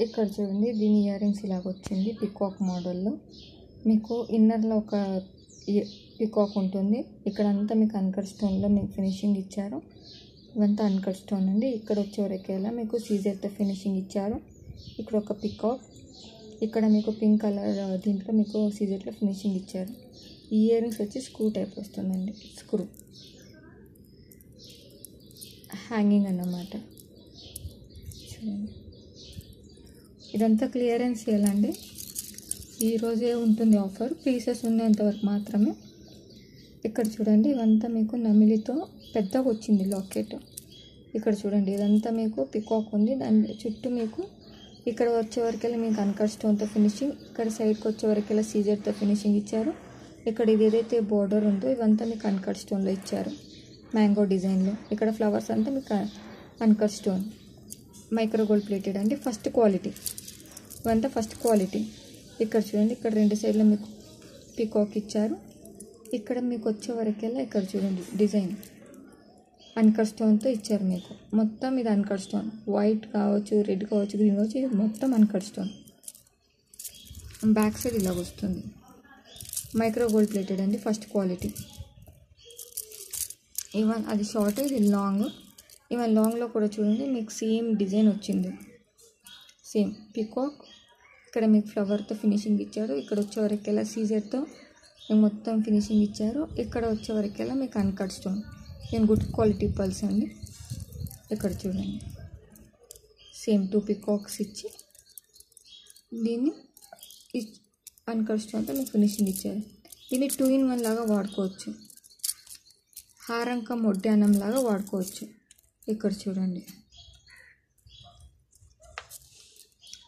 ఇక్కడ చూడండి, దీని ఇయర్ రింగ్స్ ఇలాగ వచ్చింది పికాక్ మోడల్లో. మీకు ఇన్నర్లో ఒక పికాక్ ఉంటుంది. ఇక్కడంతా మీకు అన్కట్ స్టోన్లో మీకు ఫినిషింగ్ ఇచ్చారు. ఇవంతా అన్కట్ స్టోన్ అండి. ఇక్కడ వచ్చేవరకేలా మీకు సీజర్తో ఫినిషింగ్ ఇచ్చారు. ఇక్కడ ఒక పికాక్, ఇక్కడ మీకు పింక్ కలర్ దీంట్లో మీకు సీజర్లో ఫినిషింగ్ ఇచ్చారు. ఈ ఇయర్ రింగ్స్ వచ్చి స్క్రూ టైప్ వస్తుందండి. స్క్రూ హ్యాంగింగ్ అన్నమాట. చూడండి, ఇదంతా క్లియరెన్స్ చేయాలండి. ఈరోజే ఉంటుంది ఆఫర్, పీసెస్ ఉన్నంతవరకు మాత్రమే. ఇక్కడ చూడండి, ఇవంతా మీకు నమిలితో పెద్దగా వచ్చింది లాకెట్. ఇక్కడ చూడండి, ఇదంతా మీకు పికాక్ ఉంది. దాని చుట్టూ మీకు ఇక్కడ వచ్చేవరకెళ్ళి మీకు అన్కట్ స్టోన్తో ఫినిషింగ్, ఇక్కడ సైడ్కి వచ్చేవరకెళ్ళి సీజర్తో ఫినిషింగ్ ఇచ్చారు. ఇక్కడ ఇది ఏదైతే బోర్డర్ ఉందో ఇవంతా మీకు అన్కట్ స్టోన్లో ఇచ్చారు, మ్యాంగో డిజైన్లో. ఇక్కడ ఫ్లవర్స్ అంతా మీకు uncut stone, micro gold plated అండి. ఫస్ట్ క్వాలిటీ, ఇవంతా ఫస్ట్ క్వాలిటీ. ఇక్కడ చూడండి, ఇక్కడ రెండు సైడ్లో మీకు పికాక్ ఇచ్చారు. ఇక్కడ మీకు వచ్చేవరకెళ్ళి ఇక్కడ చూడండి డిజైన్ అన్కట్ స్టోన్తో ఇచ్చారు మీకు. మొత్తం ఇది అన్కట్ స్టోన్, వైట్ కావచ్చు, రెడ్ కావచ్చు, గ్రీన్ కావచ్చు, ఇది మొత్తం అన్కట్ స్టోన్. బ్యాక్ సైడ్ ఇలాగ వస్తుంది, మైక్రో గోల్డ్ ప్లేటెడ్ అండి, ఫస్ట్ క్వాలిటీ. ఈవెన్ అది షార్ట్, ఇది లాంగ్. ఈవెన్ లాంగ్లో కూడా చూడండి మీకు సేమ్ డిజైన్ వచ్చింది, సేమ్ పికాక్. ఇక్కడ మీకు ఫ్లవర్తో ఫినిషింగ్ ఇచ్చారు. ఇక్కడ వచ్చేవరకెలా సీజర్తో మీకు మొత్తం ఫినిషింగ్ ఇచ్చారు. ఇక్కడ వచ్చేవరకెలా మీకు అన్కట్ స్టోన్, నేను గుడ్ క్వాలిటీ పల్స్ అండి. ఇక్కడ చూడండి, సేమ్ 2 పికాక్స్ ఇచ్చి దీన్ని అన్కట్ స్టోన్తో మీకు ఫినిషింగ్ ఇచ్చారు. దీన్ని 2-in-1 లాగా వాడుకోవచ్చు, హారంకం వడ్డానం లాగా వాడుకోవచ్చు. ఇక్కడ చూడండి,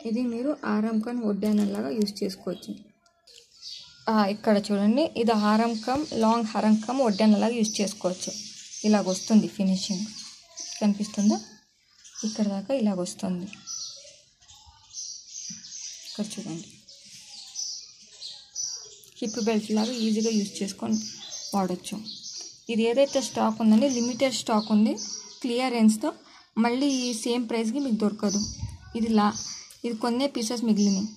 ఇది మీరు హారంకం వడ్డానం లాగా యూజ్ చేసుకోవచ్చు. ఇక్కడ చూడండి, ఇది హారంకం, లాంగ్ హారంకం వడ్డానం లాగా యూజ్ చేసుకోవచ్చు. ఇలాగ వస్తుంది ఫినిషింగ్, కనిపిస్తుందా? ఇక్కడ దాకా ఇలాగ వస్తుంది. ఇక్కడ చూడండి, హిప్ బెల్ట్ లాగా ఈజీగా యూజ్ చేసుకొని వాడచ్చు. ఇది ఏదైతే స్టాక్ ఉందండి, లిమిటెడ్ స్టాక్ ఉంది క్లియరెన్స్తో. మళ్ళీ ఈ సేమ్ ప్రైస్కి మీకు దొరకదు. ఇది కొన్నే పీసెస్ మిగిలినాయి.